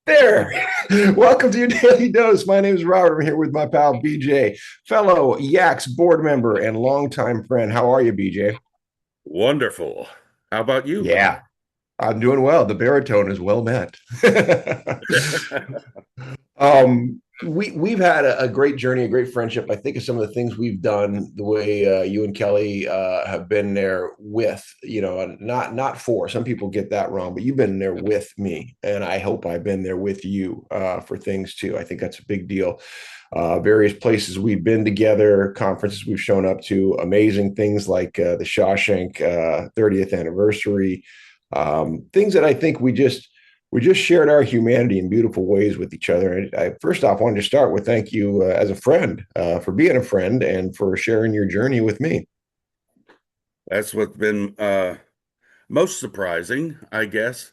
There. Welcome to your daily dose. My name is Robert. I'm here with my pal BJ, fellow Yaks board member and longtime friend. How are you, BJ? Wonderful. How about you? Yeah, I'm doing well. The baritone is well met. We've had a great journey, a great friendship. I think of some of the things we've done, the way you and Kelly have been there with, not for. Some people get that wrong, but you've been there with me, and I hope I've been there with you for things too. I think that's a big deal. Various places we've been together, conferences we've shown up to, amazing things like the Shawshank 30th anniversary, things that I think we just shared our humanity in beautiful ways with each other. And I first off wanted to start with thank you as a friend for being a friend and for sharing your journey with me. That's what's been most surprising, I guess,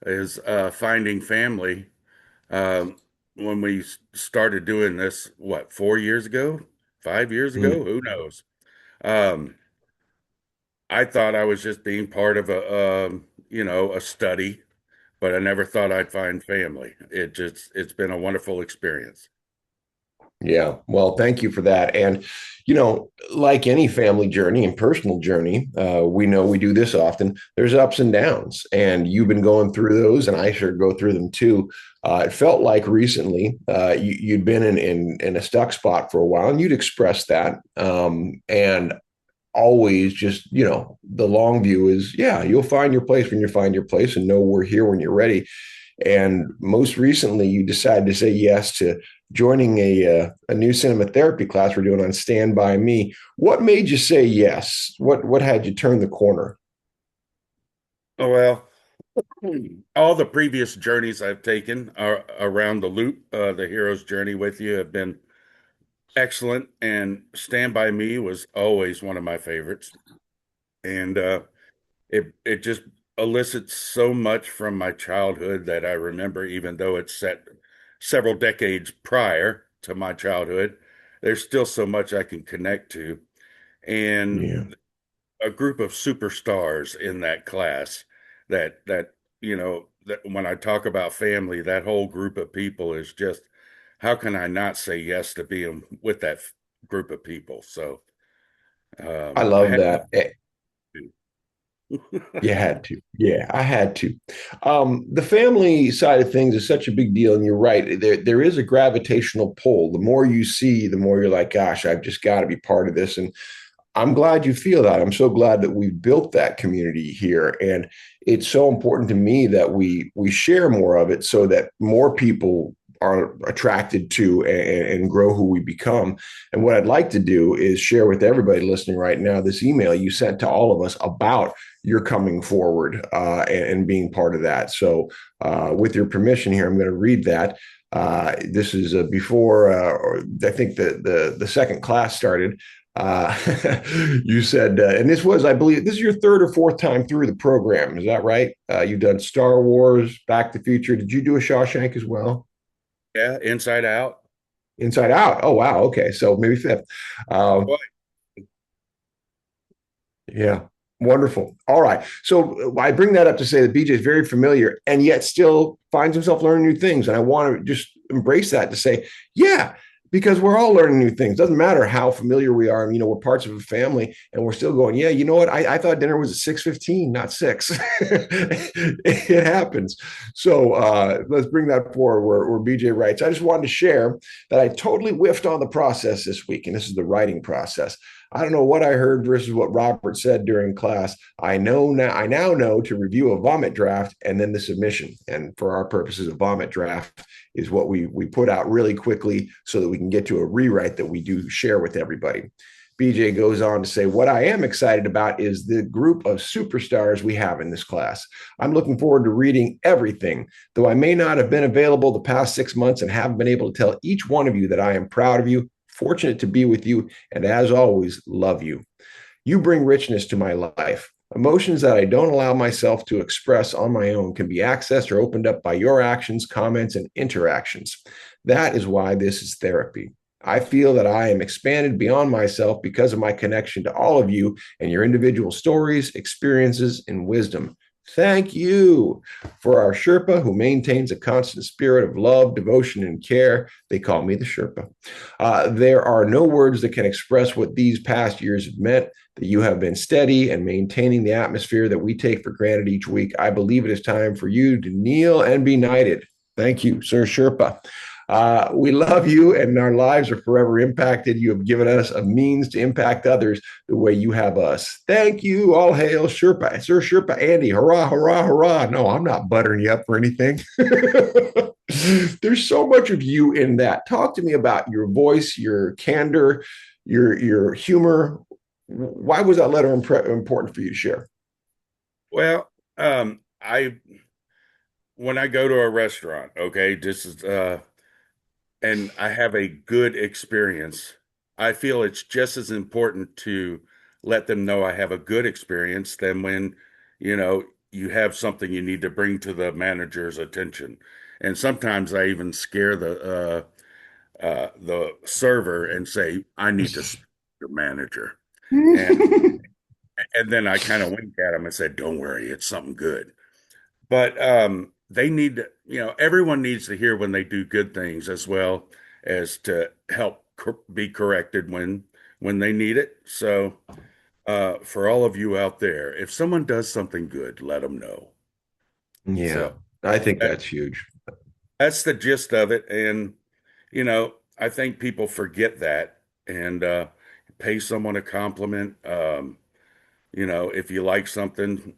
is finding family. Um, when we started doing this, what, 4 years ago, 5 years ago? Mm, Who knows? Um, I thought I was just being part of a study, but I never thought I'd find family. It's been a wonderful experience. yeah, well, thank you for that. And like any family journey and personal journey, we know we do this often. There's ups and downs, and you've been going through those, and I sure go through them too. It felt like recently you'd been in a stuck spot for a while, and you'd expressed that. And always just, the long view is, yeah, you'll find your place when you find your place, and know we're here when you're ready. And most recently, you decided to say yes to joining a new cinema therapy class we're doing on Stand By Me. What made you say yes? What had you turn the corner? Oh, well, all the previous journeys I've taken are around the loop, the hero's journey with you have been excellent, and Stand By Me was always one of my favorites. And it just elicits so much from my childhood that I remember, even though it's set several decades prior to my childhood, there's still so much I can connect to. Yeah, And a group of superstars in that class that when I talk about family, that whole group of people is just how can I not say yes to being with that group of people? So I I love had that. to. You had to. Yeah, I had to. The family side of things is such a big deal, and you're right. There is a gravitational pull. The more you see, the more you're like, gosh, I've just got to be part of this. And I'm glad you feel that. I'm so glad that we've built that community here, and it's so important to me that we share more of it so that more people are attracted to and grow who we become. And what I'd like to do is share with everybody listening right now this email you sent to all of us about your coming forward and being part of that. So, with your permission here, I'm going to read that. This is before I think the second class started. Uh, you said, and this was, I believe, this is your third or fourth time through the program. Is that right? You've done Star Wars, Back to the Future. Did you do a Shawshank as well? Yeah, Inside Out. Inside Out. Oh, wow. Okay. So maybe fifth. Um, Boy, yeah. Wonderful. All right. So I bring that up to say that BJ is very familiar and yet still finds himself learning new things. And I want to just embrace that to say, yeah, because we're all learning new things. Doesn't matter how familiar we are. We're parts of a family and we're still going, yeah, you know what? I thought dinner was at 6:15, not six. It happens. So let's bring that forward where BJ writes, I just wanted to share that I totally whiffed on the process this week. And this is the writing process. I don't know what I heard versus what Robert said during class. I now know to review a vomit draft and then the submission. And for our purposes, a vomit draft is what we put out really quickly so that we can get to a rewrite that we do share with everybody. BJ goes on to say, what I am excited about is the group of superstars we have in this class. I'm looking forward to reading everything, though I may not have been available the past 6 months and haven't been able to tell each one of you that I am proud of you, fortunate to be with you, and as always, love you. You bring richness to my life. Emotions that I don't allow myself to express on my own can be accessed or opened up by your actions, comments, and interactions. That is why this is therapy. I feel that I am expanded beyond myself because of my connection to all of you and your individual stories, experiences, and wisdom. Thank you for our Sherpa who maintains a constant spirit of love, devotion, and care. They call me the Sherpa. There are no words that can express what these past years have meant, that you have been steady and maintaining the atmosphere that we take for granted each week. I believe it is time for you to kneel and be knighted. Thank you, Sir Sherpa. We love you, and our lives are forever impacted. You have given us a means to impact others the way you have us. Thank you. All hail Sherpa, Sir Sherpa Andy. Hurrah, hurrah, hurrah. No, I'm not buttering you up for anything. There's so much of you in that. Talk to me about your voice, your candor, your humor. Why was that letter important for you to share? Well, I when I go to a restaurant, okay, this is and I have a good experience, I feel it's just as important to let them know I have a good experience than when, you have something you need to bring to the manager's attention. And sometimes I even scare the server and say, I need to speak to your manager. And and then I kind of wink at them and say, don't worry, it's something good. But they need to, everyone needs to hear when they do good things as well as to help be corrected when they need it. So for all of you out there, if someone does something good, let them know. Yeah, So I think that, that's huge. that's the gist of it. And I think people forget that and pay someone a compliment. If you like something,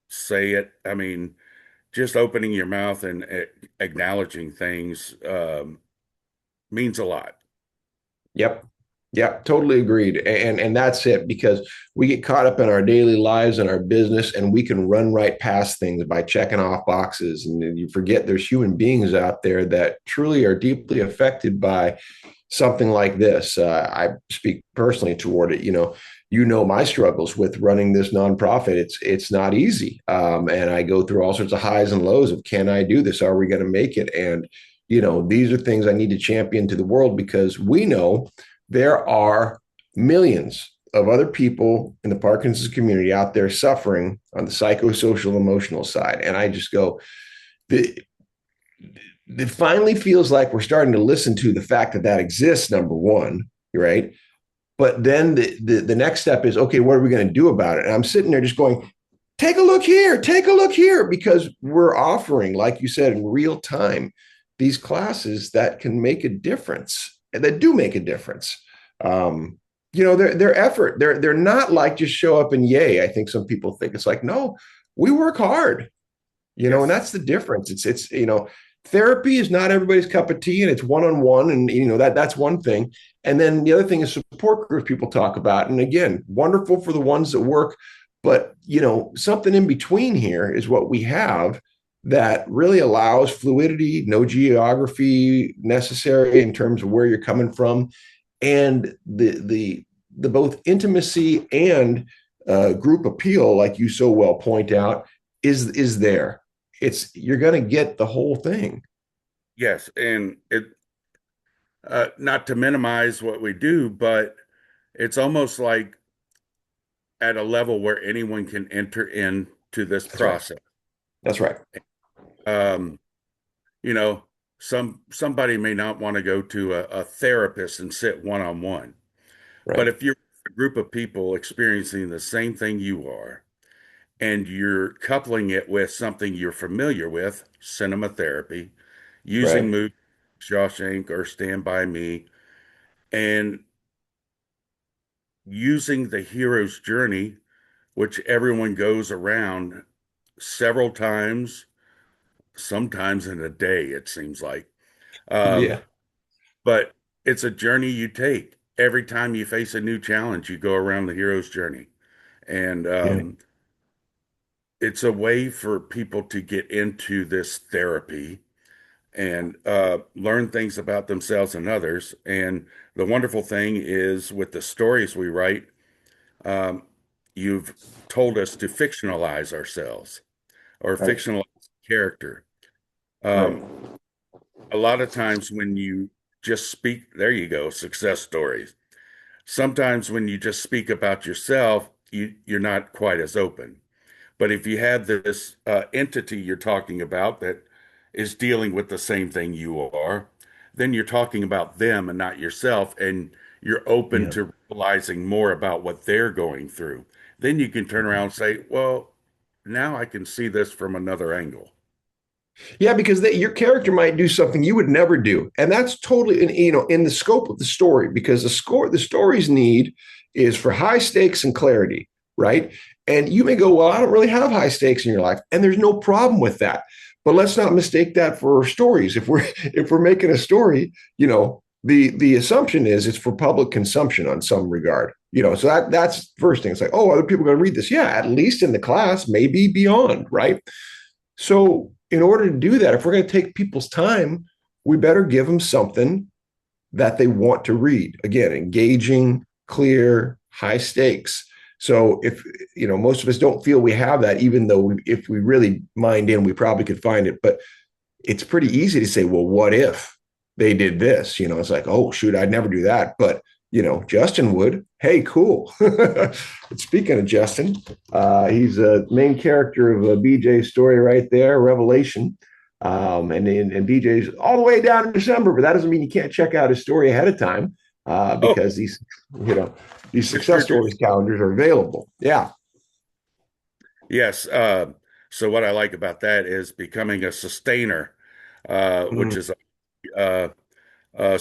say it. I mean, just opening your mouth and acknowledging things means a lot. Yep. Yeah, totally agreed. And that's it because we get caught up in our daily lives and our business and we can run right past things by checking off boxes and then you forget there's human beings out there that truly are deeply affected by something like this. I speak personally toward it. You know my struggles with running this nonprofit. It's not easy, and I go through all sorts of highs and lows of can I do this? Are we going to make it? And these are things I need to champion to the world because we know there are millions of other people in the Parkinson's community out there suffering on the psychosocial emotional side. And I just go, the, it finally feels like we're starting to listen to the fact that that exists, number one, right? But then the next step is, okay, what are we going to do about it? And I'm sitting there just going, take a look here, because we're offering, like you said, in real time, these classes that can make a difference and that do make a difference. Their effort, they're not like just show up and yay. I think some people think it's like, no, we work hard, and Yes. that's the difference. It's therapy is not everybody's cup of tea and it's one-on-one and that's one thing. And then the other thing is support groups people talk about. And again, wonderful for the ones that work, but something in between here is what we have that really allows fluidity, no geography necessary in terms of where you're coming from, and the both intimacy and group appeal, like you so well point out, is there. You're going to get the whole thing. Yes. And not to minimize what we do, but it's almost like at a level where anyone can enter into this That's right. process. That's right. Um, you know, somebody may not want to go to a therapist and sit one on one, but Right. if you're a group of people experiencing the same thing you are, and you're coupling it with something you're familiar with, cinema therapy, using Right. movies, Shawshank or Stand By Me, and using the hero's journey, which everyone goes around several times, sometimes in a day, it seems like. Um, Yeah. but it's a journey you take. Every time you face a new challenge, you go around the hero's journey. And Yeah. it's a way for people to get into this therapy and learn things about themselves and others. And the wonderful thing is with the stories we write, um, you've told us to fictionalize ourselves or Right. fictionalize character. Right. Um, a lot of times when you just speak, there you go, success stories. Sometimes when you just speak about yourself, you're not quite as open. But if you have this entity you're talking about that is dealing with the same thing you are, then you're talking about them and not yourself, and you're open Yeah. to realizing more about what they're going through. Then you can turn around and say, well, now I can see this from another angle. Yeah, because your character might do something you would never do, and that's totally in the scope of the story. Because the story's need is for high stakes and clarity, right? And you may go, well, I don't really have high stakes in your life, and there's no problem with that. But let's not mistake that for stories. If we're making a story, the assumption is it's for public consumption on some regard. So that's first thing. It's like, oh, other people are going to read this. Yeah, at least in the class, maybe beyond, right? So, in order to do that, if we're going to take people's time, we better give them something that they want to read. Again, engaging, clear, high stakes. So, if most of us don't feel we have that, even though if we really mind in, we probably could find it. But it's pretty easy to say, well, what if they did this? It's like, oh, shoot, I'd never do that. But, Justin would. Hey, cool. Speaking of Justin, he's a main character of BJ's story right there, Revelation. And BJ's all the way down in December, but that doesn't mean you can't check out his story ahead of time Oh, because you know, these Mr. success Drew. stories calendars are available. Yeah. Yes. So what I like about that is becoming a sustainer, which Mm, is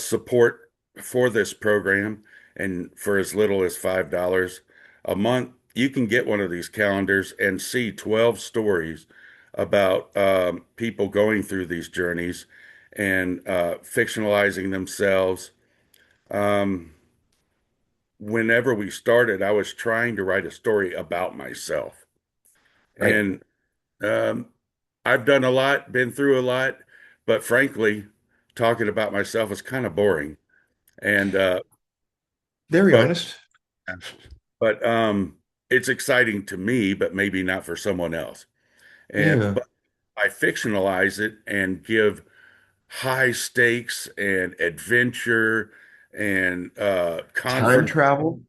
support for this program. And for as little as $5 a month, you can get one of these calendars and see 12 stories about people going through these journeys and fictionalizing themselves. Um, Whenever we started, I was trying to write a story about myself. right. And um, I've done a lot, been through a lot, but frankly, talking about myself is kind of boring. And Very but honest. but it's exciting to me, but maybe not for someone else. And Yeah. but I fictionalize it and give high stakes and adventure and Time confront travel.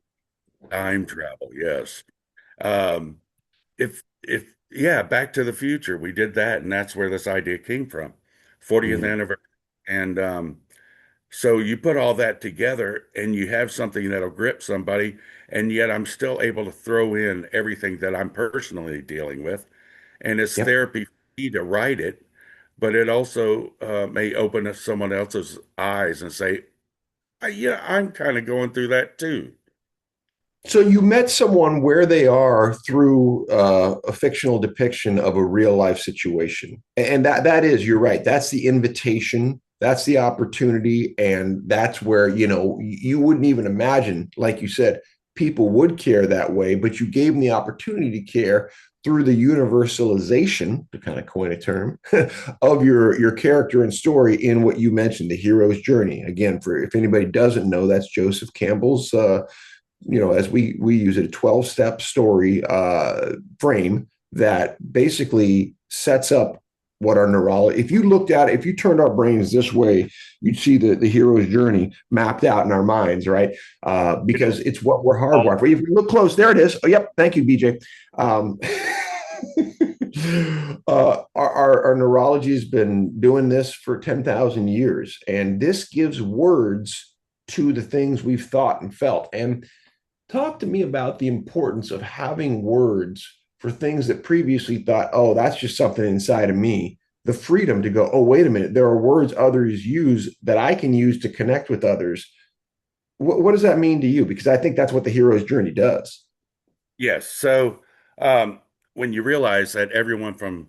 time travel. Yes. Um, if yeah, Back to the Future, we did that, and that's where this idea came from. 40th Yeah. anniversary. And so you put all that together and you have something that'll grip somebody, and yet I'm still able to throw in everything that I'm personally dealing with. And it's Yep. therapy for me to write it, but it also may open up someone else's eyes and say, yeah, I'm kind of going through that too. So you met someone where they are through a fictional depiction of a real life situation, and that is, you're right. That's the invitation. That's the opportunity, and that's where you wouldn't even imagine, like you said, people would care that way, but you gave them the opportunity to care through the universalization, to kind of coin a term, of your character and story in what you mentioned, the hero's journey. Again, for if anybody doesn't know, that's Joseph Campbell's as we use it, a 12-step story frame that basically sets up what our neurology. If you looked at it, if you turned our brains this way, you'd see the hero's journey mapped out in our minds, right? You know, Because it's what we're all, hardwired for. If you look close, there it is. Oh, yep. Thank you, BJ. Our neurology has been doing this for 10,000 years, and this gives words to the things we've thought and felt. And talk to me about the importance of having words for things that previously thought, oh, that's just something inside of me. The freedom to go, oh, wait a minute, there are words others use that I can use to connect with others. What does that mean to you? Because I think that's what the hero's journey does. yes. So um, when you realize that everyone from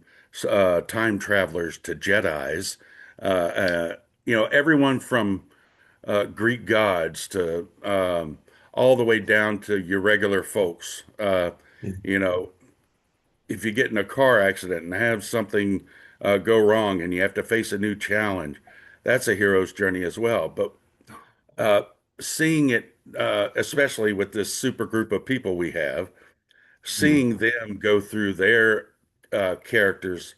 time travelers to Jedis, everyone from Greek gods to all the way down to your regular folks, you know, if you get in a car accident and have something go wrong and you have to face a new challenge, that's a hero's journey as well. But uh, seeing it, especially with this super group of people we have, Mm. seeing them go through their characters'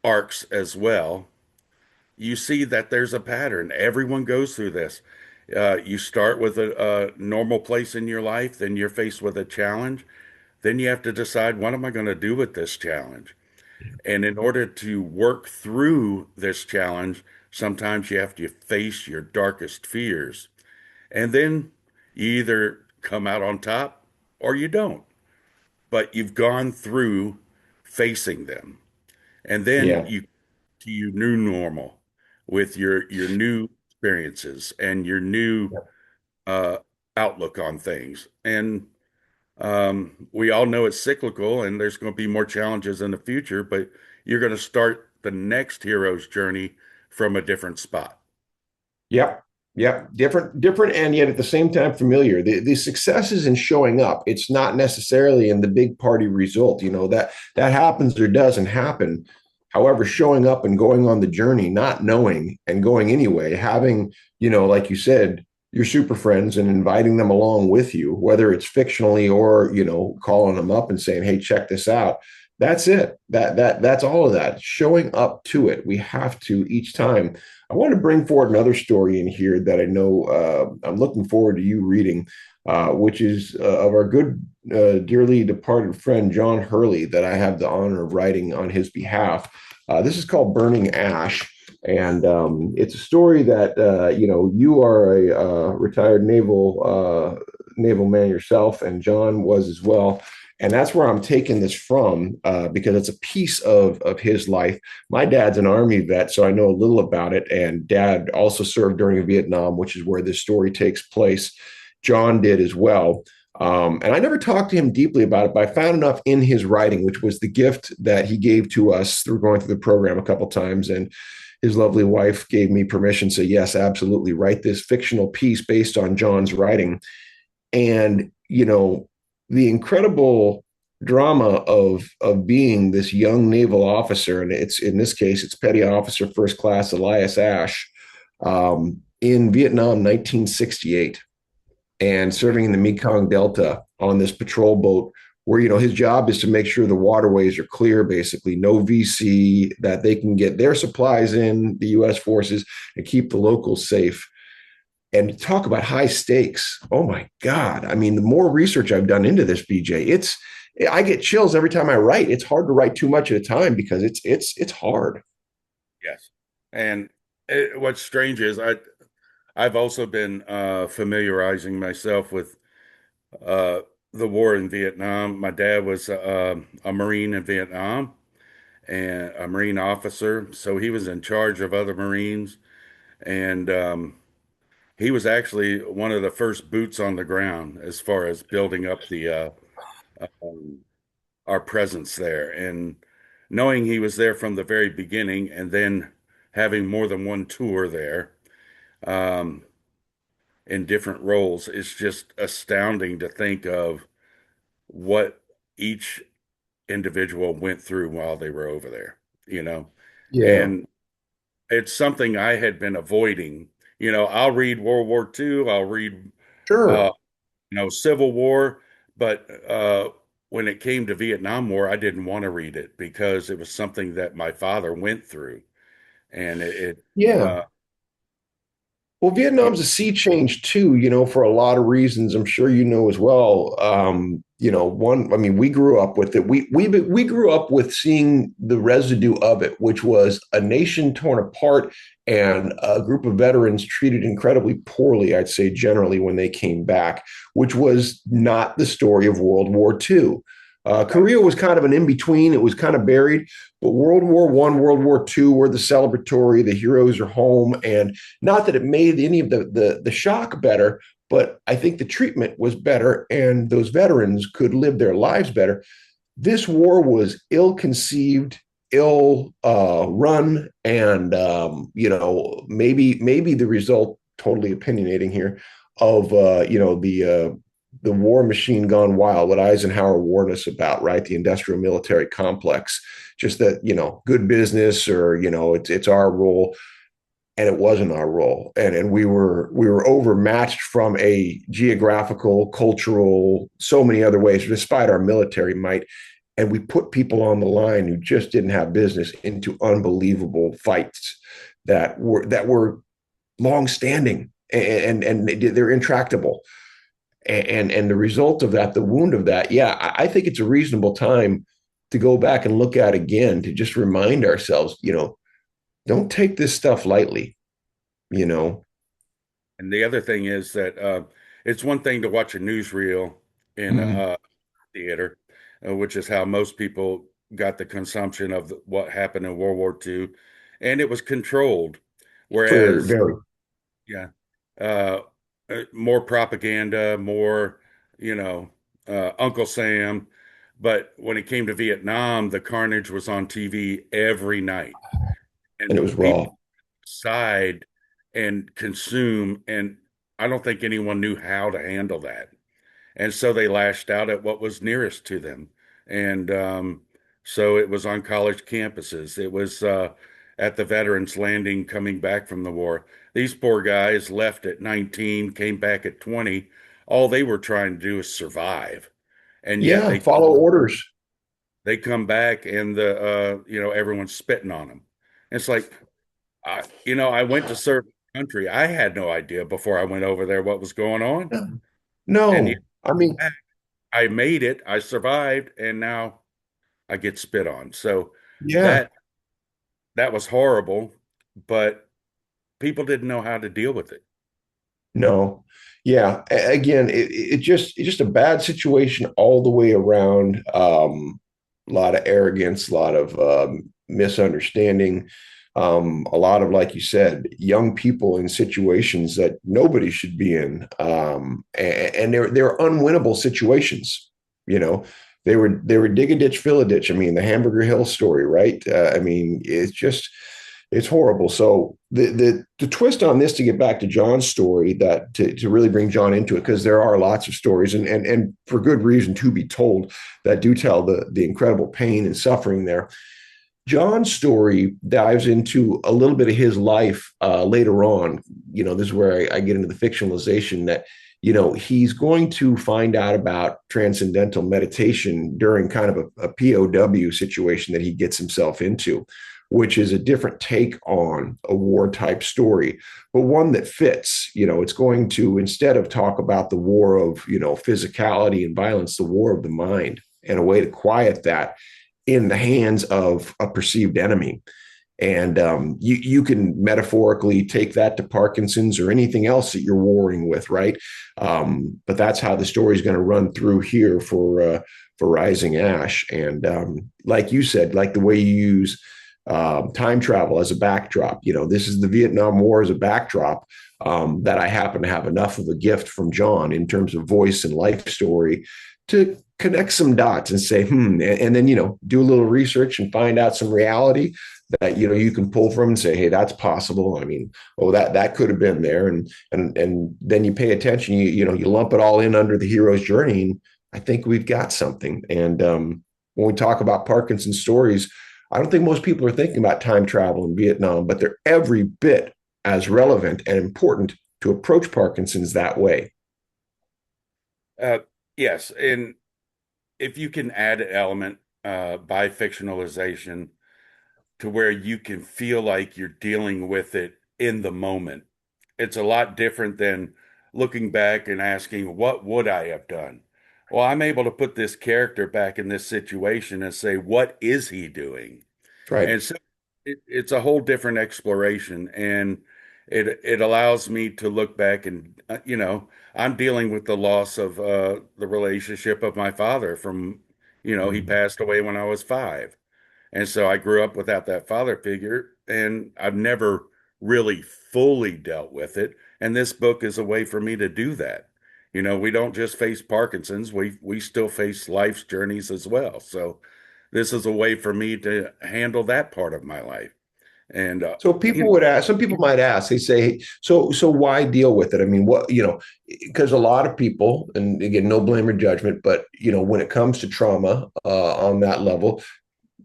arcs as well, you see that there's a pattern. Everyone goes through this. You start with a normal place in your life, then you're faced with a challenge, then you have to decide, what am I going to do with this challenge? And in order to work through this challenge, sometimes you have to face your darkest fears. And then you either come out on top or you don't. But you've gone through facing them. And then Yeah. you to your new normal with your new experiences and your new uh, outlook on things. And we all know it's cyclical and there's going to be more challenges in the future, but you're going to start the next hero's journey from a different spot. Yep. Yep. Different, and yet at the same time familiar. The success is in showing up. It's not necessarily in the big party result. That happens or doesn't happen. However, showing up and going on the journey, not knowing and going anyway, having, like you said, your super friends and inviting them along with you, whether it's fictionally or, calling them up and saying, hey, check this out. That's it. That's all of that. Showing up to it. We have to each time. I want to bring forward another story in here that I know I'm looking forward to you reading, which is of our good, dearly departed friend, John Hurley, that I have the honor of writing on his behalf. This is called Burning Ash. And it's a story that, you are a retired naval man yourself, and John was as well. And that's where I'm taking this from because it's a piece of his life. My dad's an Army vet, so I know a little about it. And Dad also served during Vietnam, which is where this story takes place. John did as well. And I never talked to him deeply about it, but I found enough in his writing, which was the gift that he gave to us through going through the program a couple of times. And his lovely wife gave me permission to say, yes, absolutely, write this fictional piece based on John's writing. And, the incredible drama of being this young naval officer, and it's in this case it's Petty Officer First Class Elias Ash, in Vietnam, 1968, and serving in the Mekong Delta on this patrol boat, where his job is to make sure the waterways are clear, basically no VC, that they can get their supplies in, the U.S. forces, and keep the locals safe. And talk about high stakes. Oh my God. I mean, the more research I've done into this, BJ, I get chills every time I write. It's hard to write too much at a time because it's hard. Yes. And what's strange is I've also been familiarizing myself with uh, the war in Vietnam. My dad was a Marine in Vietnam and a Marine officer, so he was in charge of other Marines, and he was actually one of the first boots on the ground as far as building up the um, our presence there. And knowing he was there from the very beginning, and then having more than one tour there. Um, in different roles. It's just astounding to think of what each individual went through while they were over there, you know. Yeah, And it's something I had been avoiding. I'll read World War II, I'll read uh, sure. Civil War, but when it came to Vietnam War, I didn't want to read it because it was something that my father went through, and Yeah. uh, Well, it Vietnam's a sea change too, for a lot of reasons. I'm sure you know as well. One, I mean, we grew up with it. We grew up with seeing the residue of it, which was a nation torn apart and a group of veterans treated incredibly poorly, I'd say generally when they came back, which was not the story of World War II. right. Korea was kind of an in between. It was kind of buried, but World War One, World War II were the celebratory. The heroes are home, and not that it made any of the shock better, but I think the treatment was better, and those veterans could live their lives better. This war was ill conceived, ill run, and maybe the result. Totally opinionating here of the war machine gone wild. What Eisenhower warned us about, right? The industrial military complex. Just that good business, or it's our role, and it wasn't our role, and we were overmatched from a geographical, cultural, so many other ways, despite our military might. And we put people on the line who just didn't have business into unbelievable fights that were long standing, and they're intractable. and the result of that, the wound of that, yeah, I think it's a reasonable time to go back and look at again to just remind ourselves, don't take this stuff lightly, you know. And the other thing is that it's one thing to watch a newsreel in Mm. a theater, which is how most people got the consumption of what happened in World War II, and it was controlled. For Whereas, very, yeah, uh, more propaganda, more, you know, Uncle Sam. But when it came to Vietnam, the carnage was on TV every night, and and it was people raw. side and consume. And I don't think anyone knew how to handle that. And so they lashed out at what was nearest to them. And so it was on college campuses. It was at the veterans landing coming back from the war. These poor guys left at 19, came back at 20. All they were trying to do is survive. And yet Yeah, follow orders. they come back and everyone's spitting on them. It's like, I went to serve the country. I had no idea before I went over there what was going on. Yeah. And yet No, I mean, I made it, I survived, and now I get spit on. So yeah, that that was horrible, but people didn't know how to deal with it. no, yeah. Again, it's just a bad situation all the way around. A lot of arrogance, a lot of misunderstanding, a lot of, like you said, young people in situations that nobody should be in, and they're unwinnable situations. You know, they were dig a ditch, fill a ditch. I mean, the Hamburger Hill story, right? I mean, it's horrible. So the twist on this, to get back to John's story, that to really bring John into it, because there are lots of stories, and for good reason to be told, that do tell the incredible pain and suffering there. John's story dives into a little bit of his life later on. This is where I get into the fictionalization that, he's going to find out about transcendental meditation during kind of a POW situation that he gets himself into, which is a different take on a war type story, but one that fits. It's going to, instead of talk about the war of, physicality and violence, the war of the mind, and a way to quiet that in the hands of a perceived enemy. And you can metaphorically take that to Parkinson's or anything else that you're warring with, right? But that's how the story is going to run through here for Rising Ash. And like you said, like the way you use time travel as a backdrop. This is the Vietnam War as a backdrop. That I happen to have enough of a gift from John in terms of voice and life story to connect some dots and say, and then, do a little research and find out some reality that, you can pull from and say, hey, that's possible. I mean, oh, that could have been there. And then you pay attention, you lump it all in under the hero's journey. And I think we've got something. And when we talk about Parkinson's stories, I don't think most people are thinking about time travel in Vietnam, but they're every bit as relevant and important to approach Parkinson's that way. Uh, yes, and if you can add an element by fictionalization to where you can feel like you're dealing with it in the moment, it's a lot different than looking back and asking, what would I have done? Well, I'm able to put this character back in this situation and say, what is he doing? Right. And so it's a whole different exploration, and it allows me to look back and I'm dealing with the loss of the relationship of my father from he Mm-hmm. passed away when I was 5, and so I grew up without that father figure, and I've never really fully dealt with it. And this book is a way for me to do that. We don't just face Parkinson's, we still face life's journeys as well. So this is a way for me to handle that part of my life. And So people would ask, some people might ask, they say, so why deal with it? I mean, because a lot of people, and again, no blame or judgment, but when it comes to trauma on that level,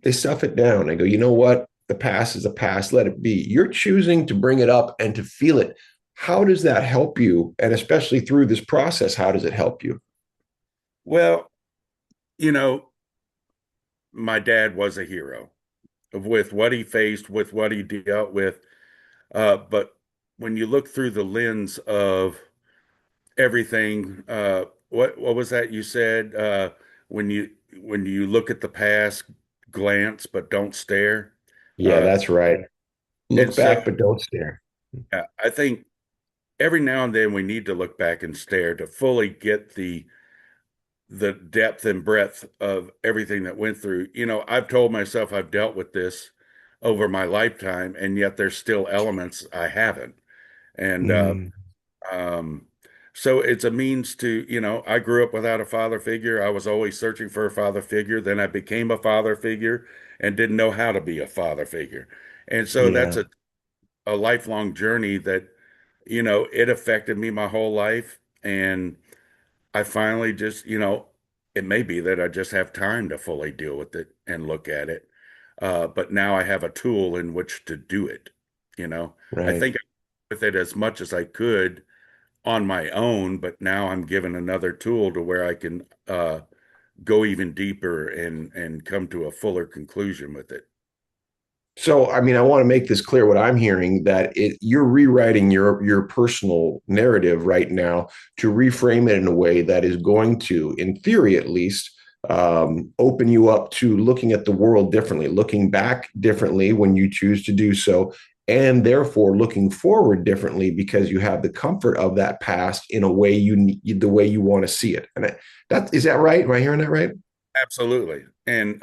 they stuff it down. They go, you know what? The past is the past. Let it be. You're choosing to bring it up and to feel it. How does that help you? And especially through this process, how does it help you? well, you know, my dad was a hero with what he faced, with what he dealt with. But when you look through the lens of everything. What was that you said? When you look at the past, glance but don't stare. Yeah, Uh, that's right. and Look so back, but don't stare. I think every now and then we need to look back and stare to fully get the depth and breadth of everything that went through. You know, I've told myself I've dealt with this over my lifetime, and yet there's still elements I haven't. And Mm, um, so it's a means to, you know, I grew up without a father figure. I was always searching for a father figure. Then I became a father figure and didn't know how to be a father figure. And so that's yeah, a lifelong journey that, you know, it affected me my whole life. And I finally just, you know, it may be that I just have time to fully deal with it and look at it. But now I have a tool in which to do it. You know, I right. think I with it as much as I could on my own, but now I'm given another tool to where I can go even deeper and come to a fuller conclusion with it. So, I mean, I want to make this clear. What I'm hearing that you're rewriting your personal narrative right now to reframe it in a way that is going to, in theory at least, open you up to looking at the world differently, looking back differently when you choose to do so, and therefore looking forward differently because you have the comfort of that past in a way the way you want to see it. And that is that right? Am I hearing that right? Absolutely. And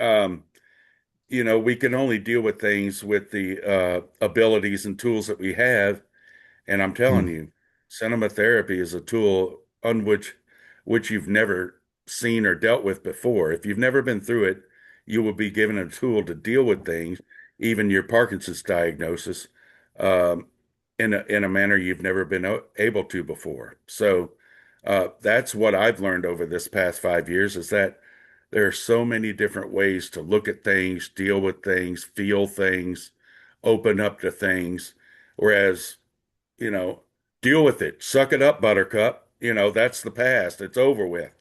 you know, we can only deal with things with the abilities and tools that we have. And I'm telling Mm. you, cinema therapy is a tool on which you've never seen or dealt with before. If you've never been through it, you will be given a tool to deal with things, even your Parkinson's diagnosis, um, in a manner you've never been able to before. So that's what I've learned over this past 5 years is that there are so many different ways to look at things, deal with things, feel things, open up to things. Whereas you know, deal with it. Suck it up, Buttercup. You know, that's the past. It's over with.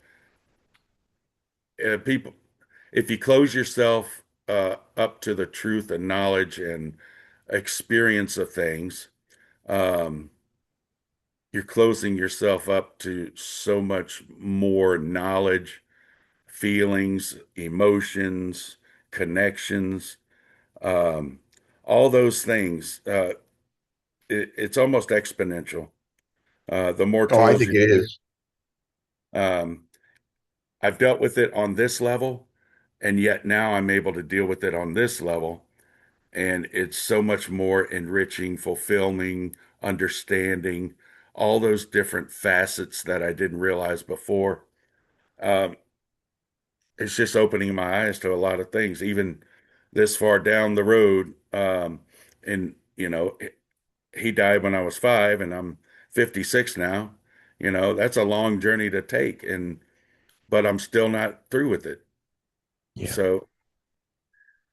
People, if you close yourself up to the truth and knowledge and experience of things, um, you're closing yourself up to so much more knowledge, feelings, emotions, connections, um, all those things. It's almost exponential. The more Oh, I tools think you, it is. um, I've dealt with it on this level, and yet now I'm able to deal with it on this level. And it's so much more enriching, fulfilling, understanding, all those different facets that I didn't realize before. Um, it's just opening my eyes to a lot of things, even this far down the road. And, you know, he died when I was 5, and I'm 56 now. You know, that's a long journey to take, but I'm still not through with it. Yeah, So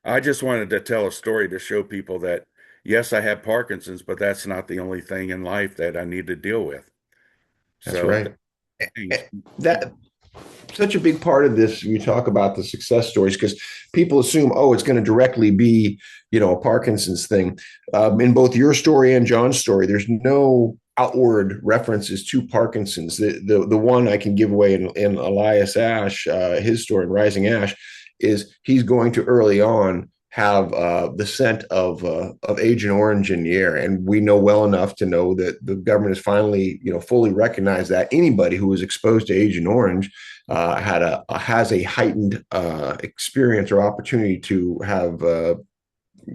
I just wanted to tell a story to show people that, yes, I have Parkinson's, but that's not the only thing in life that I need to deal with. that's So right. thanks. That such a big part of this when you talk about the success stories because people assume oh it's going to directly be a Parkinson's thing. In both your story and John's story there's no outward references to Parkinson's. The one I can give away in Elias Ash, his story in Rising Ash, is he's going to early on have the scent of Agent Orange in the air, and we know well enough to know that the government has finally fully recognized that anybody who was exposed to Agent Orange has a heightened experience or opportunity to have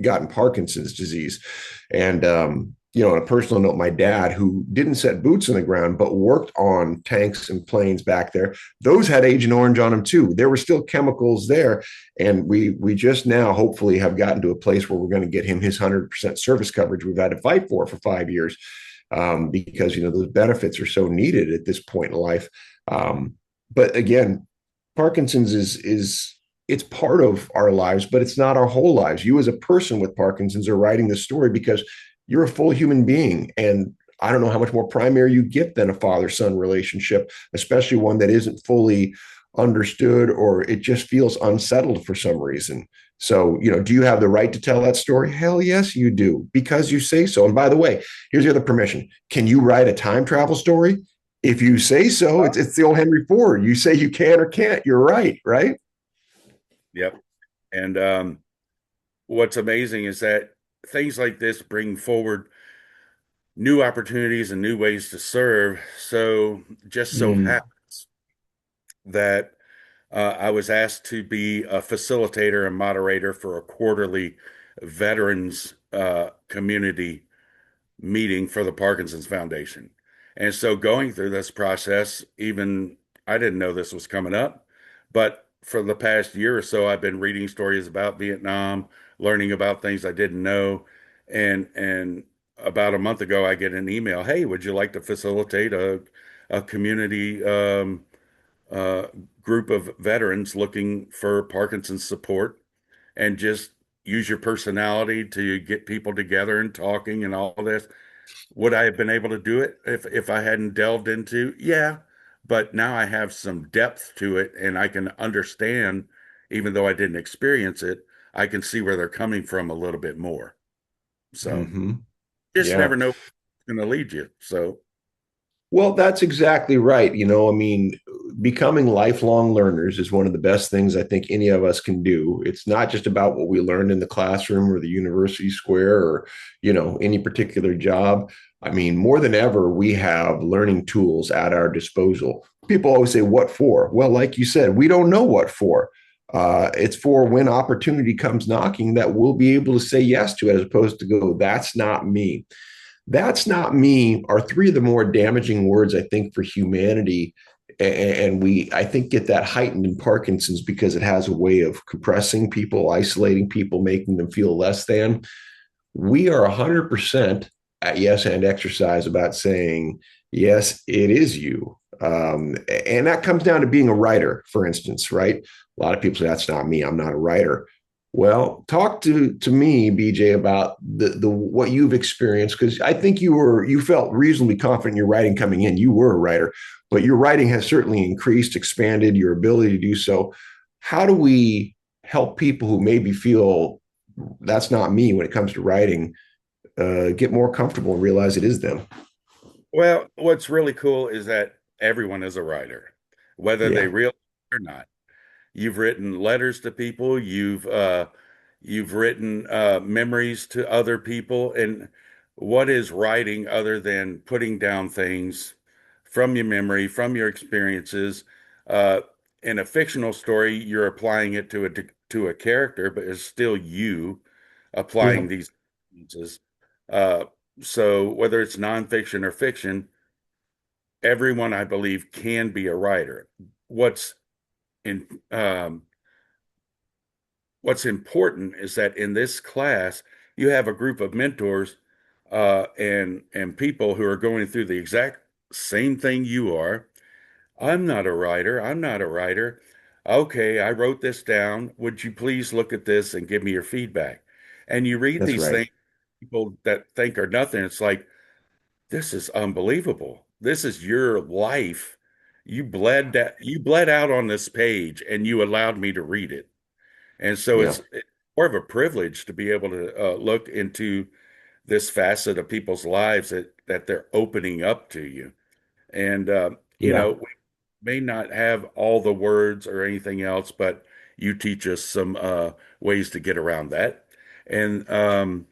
gotten Parkinson's disease. And on a personal note, my dad, who didn't set boots on the ground but worked on tanks and planes back there, those had Agent Orange on them too. There were still chemicals there, and we just now hopefully have gotten to a place where we're going to get him his 100% service coverage we've had to fight for 5 years, because those benefits are so needed at this point in life. But again, Parkinson's is it's part of our lives, but it's not our whole lives. You as a person with Parkinson's are writing this story because you're a full human being. And I don't know how much more primary you get than a father-son relationship, especially one that isn't fully understood or it just feels unsettled for some reason. So, do you have the right to tell that story? Hell yes, you do, because you say so. And by the way, here's the other permission. Can you write a time travel story? If you say so, it's the old Henry Ford. You say you can or can't, you're right, right? Yep. And what's amazing is that things like this bring forward new opportunities and new ways to serve. So just so Mm, happens that I was asked to be a facilitator and moderator for a quarterly veterans community meeting for the Parkinson's Foundation. And so going through this process, even I didn't know this was coming up, but for the past year or so, I've been reading stories about Vietnam, learning about things I didn't know. And about a month ago, I get an email, hey, would you like to facilitate a community uh, group of veterans looking for Parkinson's support and just use your personality to get people together and talking and all this. Would I have been able to do it if I hadn't delved into? Yeah, but now I have some depth to it and I can understand, even though I didn't experience it, I can see where they're coming from a little bit more. So hmm just Yeah. never know what's going to lead you. So Well, that's exactly right. I mean, becoming lifelong learners is one of the best things I think any of us can do. It's not just about what we learned in the classroom or the university square or, any particular job. I mean, more than ever, we have learning tools at our disposal. People always say, what for? Well, like you said, we don't know what for. It's for when opportunity comes knocking that we'll be able to say yes to it as opposed to go, that's not me. That's not me are three of the more damaging words, I think, for humanity. And we, I think, get that heightened in Parkinson's because it has a way of compressing people, isolating people, making them feel less than. We are 100% at yes and exercise about saying, yes, it is you. And that comes down to being a writer, for instance, right? A lot of people say, that's not me. I'm not a writer. Well, talk to me, BJ, about the what you've experienced because I think you felt reasonably confident in your writing coming in. You were a writer, but your writing has certainly increased, expanded your ability to do so. How do we help people who maybe feel that's not me when it comes to writing get more comfortable and realize it is them? well, what's really cool is that everyone is a writer, whether they Yeah, realize it or not. You've written letters to people, you've written memories to other people, and what is writing other than putting down things from your memory, from your experiences? Uh, in a fictional story, you're applying it to a character, but it's still you yeah, applying these experiences. Uh, so whether it's nonfiction or fiction, everyone, I believe, can be a writer. What's in what's important is that in this class, you have a group of mentors and people who are going through the exact same thing you are. I'm not a writer. I'm not a writer. Okay, I wrote this down. Would you please look at this and give me your feedback? And you read that's these right. things, people that think are nothing. It's like, this is unbelievable. This is your life. You bled out on this page and you allowed me to read it. And so Yeah, it's more of a privilege to be able to look into this facet of people's lives that they're opening up to you. And, yeah, we may not have all the words or anything else, but you teach us some ways to get around that. And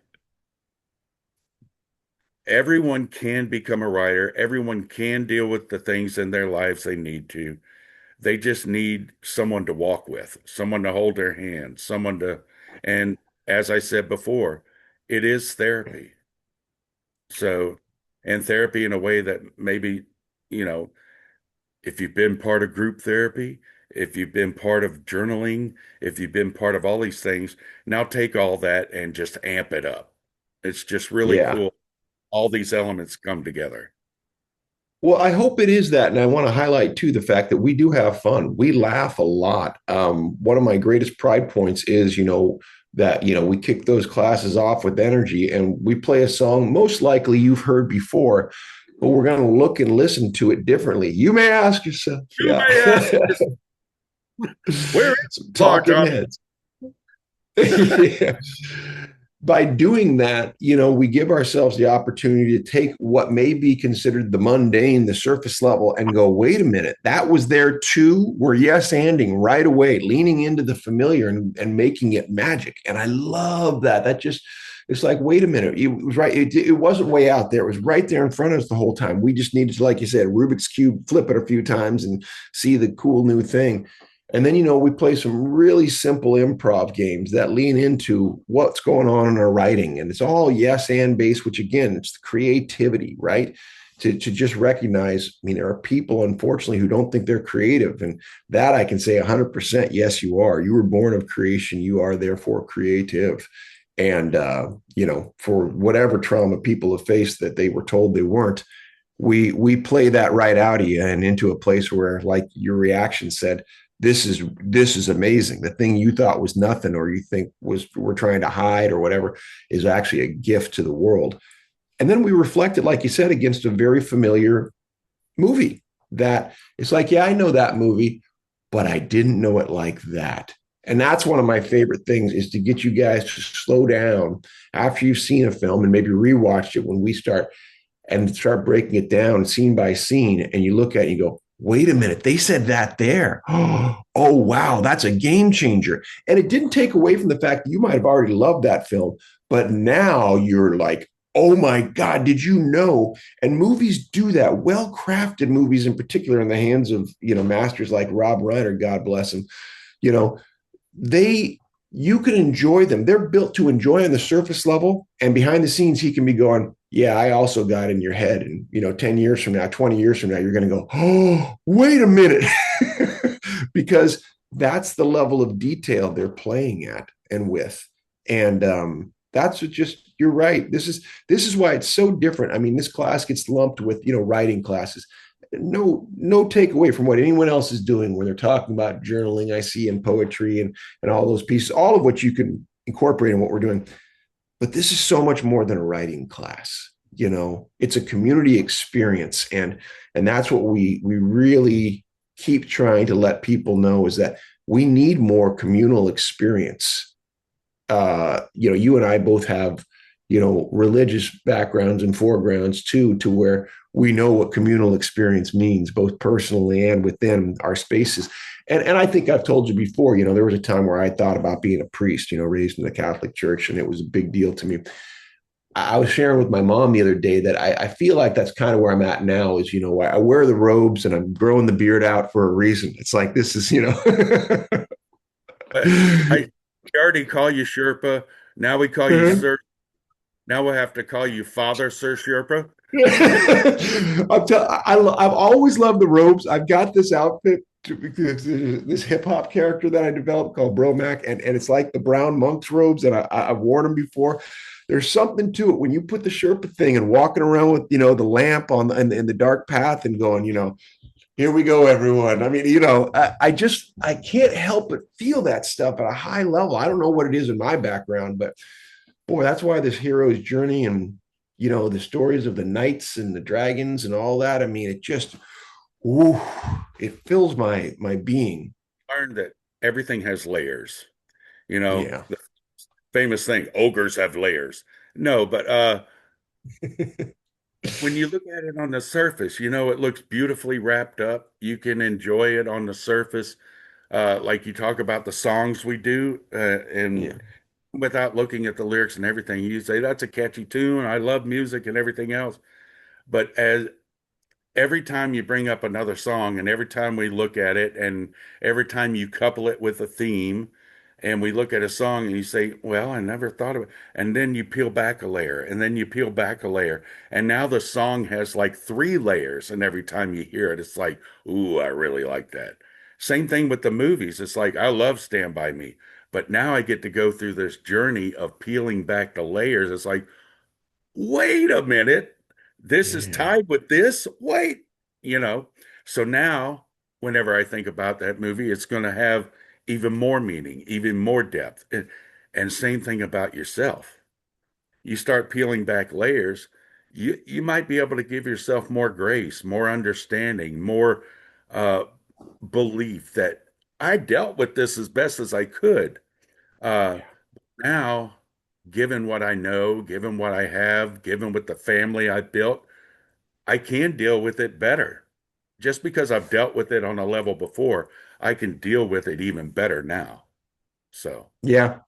everyone can become a writer. Everyone can deal with the things in their lives they need to. They just need someone to walk with, someone to hold their hand, and as I said before, it is therapy. So, and therapy in a way that maybe, you know, if you've been part of group therapy, if you've been part of journaling, if you've been part of all these things, now take all that and just amp it up. It's just really yeah. cool. All these elements come together. Well, I hope it is that. And I want to highlight too the fact that we do have fun. We laugh a lot. One of my greatest pride points is, that, we kick those classes off with energy and we play a song most likely you've heard before, but we're going to look and listen to it differently. You may ask yourself, You yeah. may ask, where is Some Clark? talking heads. Yeah. by doing that, we give ourselves the opportunity to take what may be considered the mundane, the surface level, and go, wait a minute, that was there too. We're yes anding right away, leaning into the familiar and making it magic. And I love that. That just, it's like, wait a minute, it was right. It wasn't way out there. It was right there in front of us the whole time. We just needed to, like you said, Rubik's Cube, flip it a few times and see the cool new thing. And then, we play some really simple improv games that lean into what's going on in our writing. And it's all yes and based, which again, it's the creativity, right? To just recognize, I mean, there are people, unfortunately, who don't think they're creative. And that I can say 100%, yes, you are. You were born of creation. You are therefore creative. And, for whatever trauma people have faced that they were told they weren't, we play that right out of you and into a place where, like your reaction said, this is amazing. The thing you thought was nothing, or you think was we're trying to hide or whatever, is actually a gift to the world. And then we reflected, like you said, against a very familiar movie that it's like, yeah, I know that movie, but I didn't know it like that. And that's one of my favorite things, is to get you guys to slow down after you've seen a film and maybe rewatched it when we start, and start breaking it down scene by scene. And you look at it and you go, wait a minute, they said that there. Oh, wow, that's a game changer. And it didn't take away from the fact that you might have already loved that film, but now you're like, oh my God, did you know? And movies do that. Well crafted movies, in particular, in the hands of, masters like Rob Reiner, God bless him, you know, they you can enjoy them. They're built to enjoy on the surface level, and behind the scenes, he can be going, "Yeah, I also got in your head." And 10 years from now, 20 years from now, you're going to go, "Oh, wait a minute," because that's the level of detail they're playing at and with, and that's what just you're right. This is why it's so different. I mean, this class gets lumped with writing classes. No takeaway from what anyone else is doing when they're talking about journaling, I see, and poetry, and all those pieces, all of which you can incorporate in what we're doing. But this is so much more than a writing class. It's a community experience, and that's what we really keep trying to let people know, is that we need more communal experience. You and I both have, religious backgrounds and foregrounds too, to where we know what communal experience means, both personally and within our spaces. And I think I've told you before, there was a time where I thought about being a priest, raised in the Catholic Church, and it was a big deal to me. I was sharing with my mom the other day that I feel like that's kind of where I'm at now, is, I wear the robes and I'm growing the beard out for a reason. It's like, this is, But we already call you Sherpa. Now we call you Sir. Now we'll have to call you Father Sir Sherpa. I've always loved the robes. I've got this outfit, this hip hop character that I developed called Bro Mac, and it's like the brown monk's robes, and I've worn them before. There's something to it when you put the Sherpa thing and walking around with the lamp on in the dark path and going, here we go, everyone. I mean, I can't help but feel that stuff at a high level. I don't know what it is in my background, but boy, that's why this hero's journey, and the stories of the knights and the dragons and all that. I mean, it just, ooh, it fills my being. Learned that everything has layers. Yeah. The famous thing, ogres have layers. No, but when you look at it on the surface, it looks beautifully wrapped up. You can enjoy it on the surface. Like you talk about the songs we do, Yeah. and without looking at the lyrics and everything, you say that's a catchy tune. I love music and everything else. But as every time you bring up another song, and every time we look at it, and every time you couple it with a theme, and we look at a song and you say, well, I never thought of it. And then you peel back a layer, and then you peel back a layer. And now the song has like three layers. And every time you hear it, it's like, ooh, I really like that. Same thing with the movies. It's like, I love Stand By Me. But now I get to go through this journey of peeling back the layers. It's like, wait a minute, this is Yeah. tied with this. Wait, you know. So now, whenever I think about that movie, it's going to have even more meaning, even more depth. And same thing about yourself. You start peeling back layers, you might be able to give yourself more grace, more understanding, more uh, belief that I dealt with this as best as I could. Uh, Yeah. now. given what I know, given what I have, given with the family I built, I can deal with it better. Just because I've dealt with it on a level before, I can deal with it even better now. So, Yeah.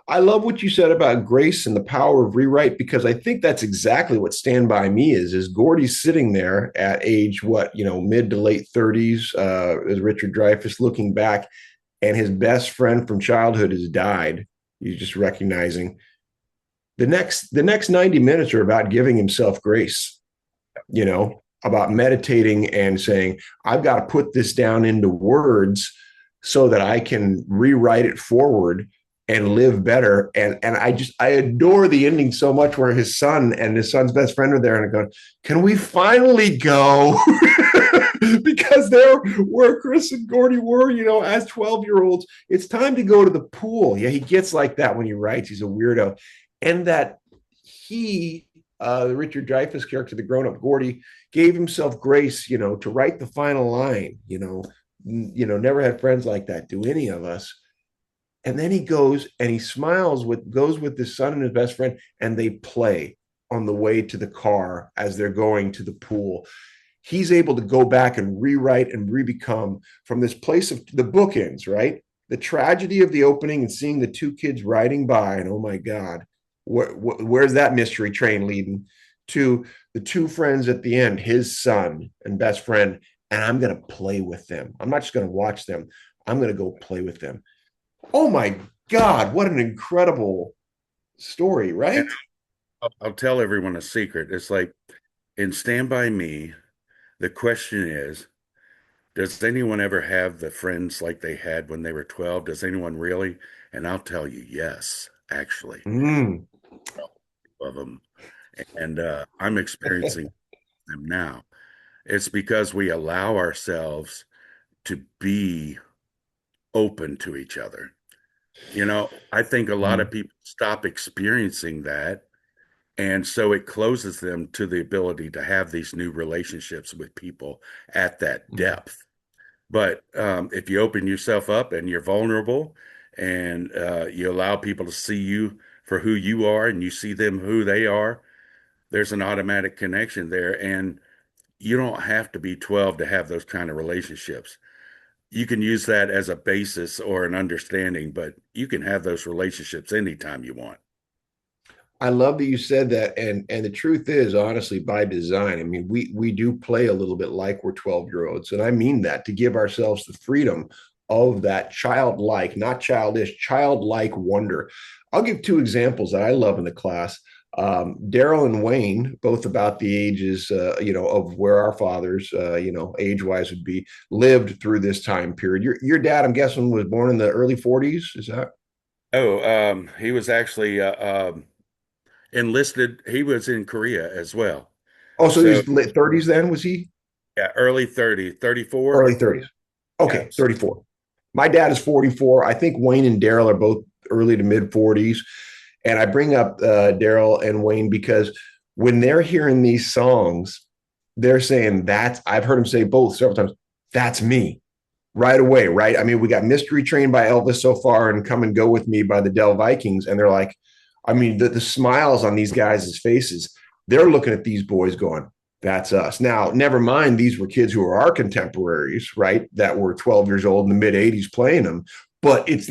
I love what you said about grace and the power of rewrite because I think that's exactly what Stand By Me is Gordy's sitting there at age what, mid to late 30s, as Richard Dreyfuss looking back, and his best friend from childhood has died. He's just recognizing the next 90 minutes are about giving himself grace, about meditating and saying, I've got to put this down into words so that I can rewrite it forward and live better. And I adore the ending so much where his son and his son's best friend are there and going, can we finally go? Because they're where Chris and Gordy were, as 12-year-olds. It's time to go to the pool. Yeah, he gets like that when he writes. He's a weirdo. And that the Richard Dreyfuss character, the grown-up Gordy, gave himself grace, to write the final line, never had friends like that, do any of us. And then he goes and he goes with his son and his best friend, and they play on the way to the car as they're going to the pool. He's able to go back and rewrite and re-become from this place of the bookends, right? The tragedy of the opening and seeing the two kids riding by, and oh my God, where's that mystery train leading to the two friends at the end, his son and best friend, and I'm going to play with them. I'm not just going to watch them. I'm going to go play with them. Oh my God, what an incredible story, and right? I'll tell everyone a secret. It's like in Stand By Me, the question is, does anyone ever have the friends like they had when they were 12? Does anyone really? And I'll tell you, yes, actually, Mm. of them. And I'm experiencing them now. It's because we allow ourselves to be open to each other. I think a lot of Mm. people stop experiencing that. And so it closes them to the ability to have these new relationships with people at that Mm. depth. But if you open yourself up and you're vulnerable and you allow people to see you for who you are and you see them who they are, there's an automatic connection there. And you don't have to be 12 to have those kind of relationships. You can use that as a basis or an understanding, but you can have those relationships anytime you want. I love that you said that, and the truth is, honestly, by design. I mean, we do play a little bit like we're 12-year-olds, and I mean that to give ourselves the freedom of that childlike, not childish, childlike wonder. I'll give two examples that I love in the class. Daryl and Wayne, both about the ages, of where our fathers, age-wise would be, lived through this time period. Your dad, I'm guessing, was born in the early 40s. Is that? Oh, he was actually enlisted. He was in Korea as well. Oh, so So he's late 30s then, was he? yeah, early 30, 34. Early 30s. Yeah. Okay, 34. My dad is 44. I think Wayne and Daryl are both early to mid 40s. And I bring up Daryl and Wayne because when they're hearing these songs, they're saying I've heard them say both several times, that's me right away, right? I mean, we got Mystery Train by Elvis so far and Come and Go With Me by the Dell Vikings. And they're like, I mean, the smiles on these guys' faces, they're looking at these boys going, that's us. Now, never mind, these were kids who are our contemporaries, right? That were 12 years old in the mid 80s playing them. But it's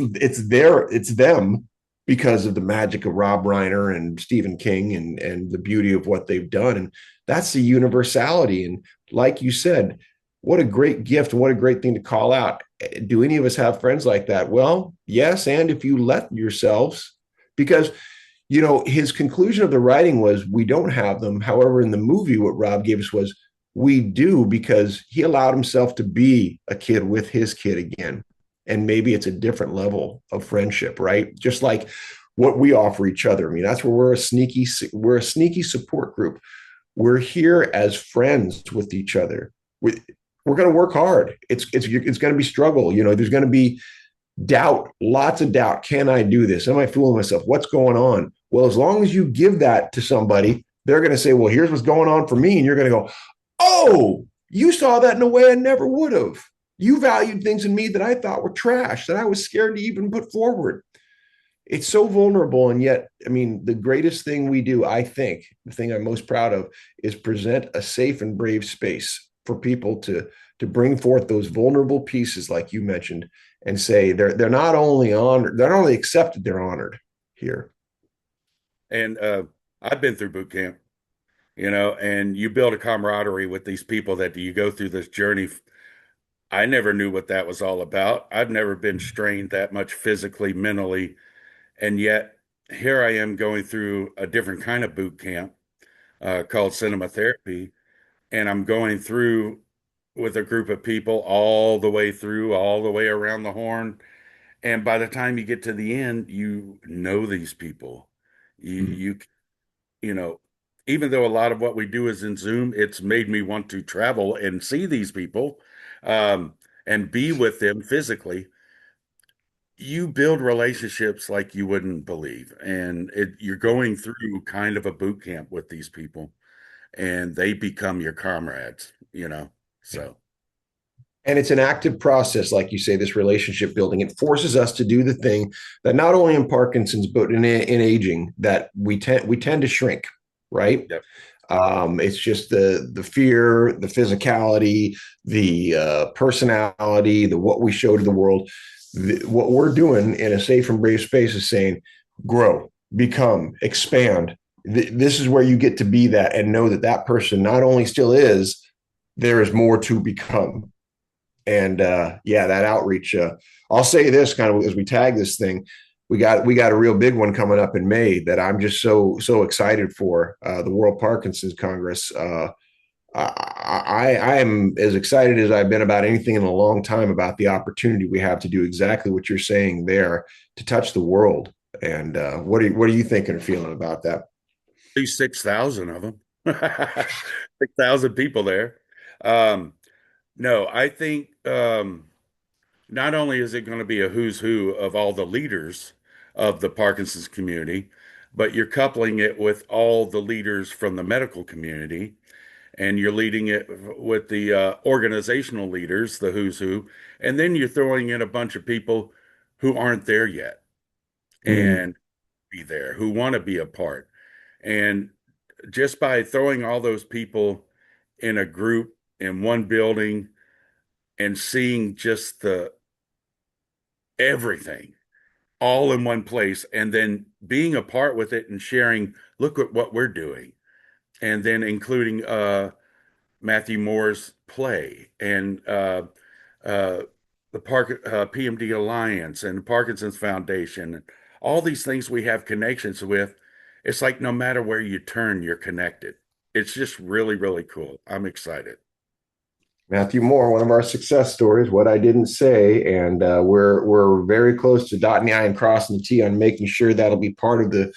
them because of the magic of Rob Reiner and Stephen King and the beauty of what they've done. And that's the universality. And like you said, what a great gift and what a great thing to call out. Do any of us have friends like that? Well, yes. And if you let yourselves, because his conclusion of the writing was we don't have them. However, in the movie, what Rob gave us was we do because he allowed himself to be a kid with his kid again. And maybe it's a different level of friendship, right? Just like what we offer each other. I mean, that's where we're a sneaky support group. We're here as friends with each other. We're going to work hard. It's going to be struggle. There's going to be doubt, lots of doubt. Can I do this? Am I fooling myself? What's going on? Well, as long as you give that to somebody, they're going to say, well, here's what's going on for me. And you're going to go, oh, you saw that in a way I never would have. You valued things in me that I thought were trash, that I was scared to even put forward. it's so vulnerable. And yet, I mean, the greatest thing we do, I think, the thing I'm most proud of, is present a safe and brave space for people to bring forth those vulnerable pieces, like you mentioned, and say they're not only honored, they're not only accepted, they're honored here. And I've been through boot camp, and you build a camaraderie with these people that you go through this journey. I never knew what that was all about. I've never been strained that much physically, mentally, and yet here I am going through a different kind of boot camp called cinema therapy, and I'm going through with a group of people all the way through, all the way around the horn. And by the time you get to the end, you know these people. You Mhm. you you know, even though a lot of what we do is in Zoom, it's made me want to travel and see these people, um, and be with them physically. You build relationships like you wouldn't believe, and you're going through kind of a boot camp with these people, and they become your comrades. So, And it's an active process, like you say, this relationship building. It forces us to do the thing that not only in Parkinson's, but in aging, that we tend to shrink, right? yep. It's just the fear, the physicality, the personality, the what we show to the world. What we're doing in a safe and brave space is saying, grow, become, expand. This is where you get to be that and know that that person not only still is, there is more to become. And yeah, that outreach. I'll say this kind of as we tag this thing, we got a real big one coming up in May that I'm just so excited for, the World Parkinson's Congress. I am as excited as I've been about anything in a long time about the opportunity we have to do exactly what you're saying there, to touch the world. And what are you thinking or feeling about that? Least 6,000 of them, 6,000 people there. Um, no, I think not only is it going to be a who's who of all the leaders of the Parkinson's community, but you're coupling it with all the leaders from the medical community, and you're leading it with the organizational leaders, the who's who, and then you're throwing in a bunch of people who aren't there yet Mm. and be there, who want to be a part. And just by throwing all those people in a group in one building and seeing just the everything all in one place, and then being a part with it and sharing, look at what we're doing, and then including Matthew Moore's play and uh, the PMD Alliance and Parkinson's Foundation, all these things we have connections with. It's like no matter where you turn, you're connected. It's just really, really cool. I'm excited. Matthew Moore, one of our success stories, what I didn't say, and we're very close to dotting the I and crossing the T on making sure that'll be part of the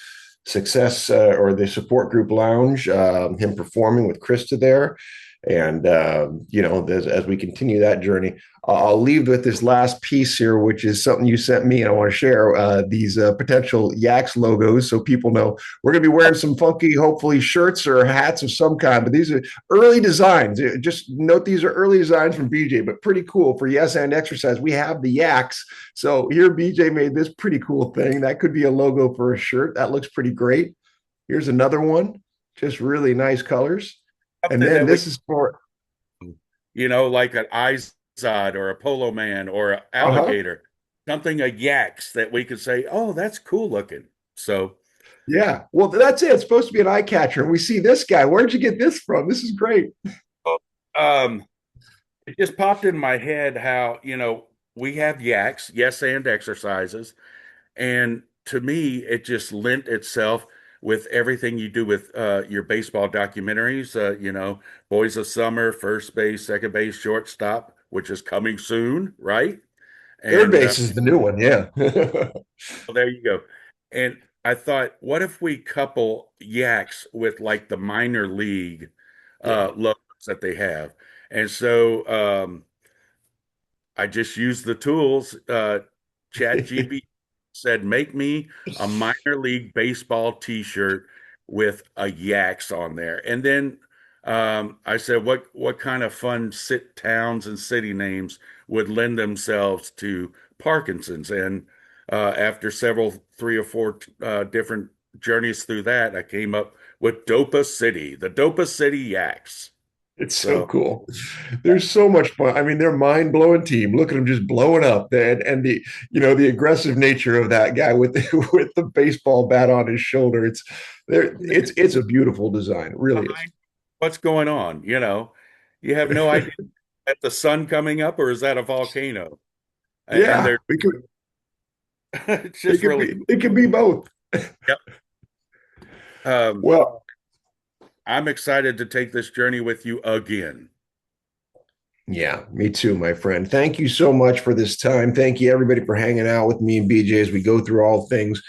success, or the support group lounge. Him performing with Krista there, and as we continue that journey, I'll leave with this last piece here, which is something you sent me, and I want to share these potential Yaks logos, so people know we're going to be wearing some funky, hopefully, shirts or hats of some kind. But these are early designs. Just note these are early designs from BJ, but pretty cool for Yes and Exercise. We have the Yaks. So here BJ made this pretty cool thing. That could be a logo for a shirt. That looks pretty great. Here's another one. Just really nice colors. And Something then that we, this is for like an Izod or a Polo Man or an uh-huh. alligator, something a yaks that we could say, oh, that's cool looking. So, Yeah. Well, that's it. It's supposed to be an eye catcher. And we see this guy. Where'd you get this from? This is great. um, it just popped in my head how, we have yaks, yes, and exercises. And to me, it just lent itself with everything you do with your baseball documentaries, Boys of Summer, first base, second base, shortstop, which is coming soon, right? Third And base is the new one. Yeah. well, there you go. And I thought, what if we couple yaks with like the minor league Yeah. logos that they have? And so I just used the tools. Chat GB said, make me a minor league baseball t-shirt with a Yaks on there. And then I said, what kind of fun towns and city names would lend themselves to Parkinson's? And After several, 3 or 4 different journeys through that, I came up with Dopa City, the Dopa City Yaks. It's so So cool. There's so much fun. I mean, they're mind-blowing team. Look at them just blowing up. And the the aggressive nature of that guy with the, with the baseball bat on his shoulder. It's there. It's a beautiful design. It really is. behind what's going on, you have no idea. At the sun coming up, or is that a volcano? And Yeah, they're it's it just could really be it could be both. yep. Um, Well, I'm excited to take this journey with you again. yeah, me too, my friend. Thank you so much for this time. Thank you, everybody, for hanging out with me and BJ as we go through all things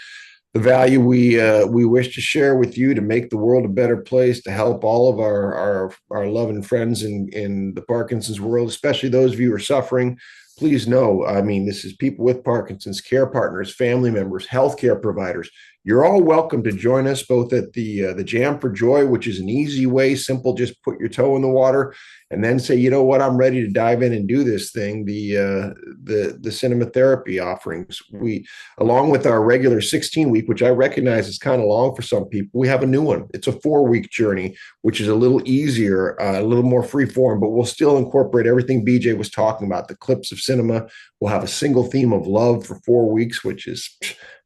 the value we wish to share with you to make the world a better place, to help all of our loving friends in the Parkinson's world, especially those of you who are suffering. Please know, I mean, this is people with Parkinson's, care partners, family members, healthcare providers. You're all welcome to join us both at the Jam for Joy, which is an easy way, simple, just put your toe in the water and then say, you know what, I'm ready to dive in and do this thing. The cinema therapy offerings, we along with our regular 16-week, which I recognize is kind of long for some people, we have a new one. It's a 4-week journey, which is a little easier, a little more free form, but we'll still incorporate everything BJ was talking about, the clips of cinema. We'll have a single theme of love for 4 weeks, which is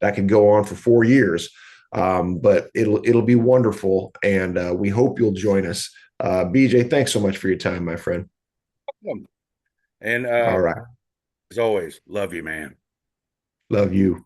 that could go on for 4 years. But it'll be wonderful, and we hope you'll join us. BJ, thanks so much for your time, my friend. And All right, as always, love you, man. love you.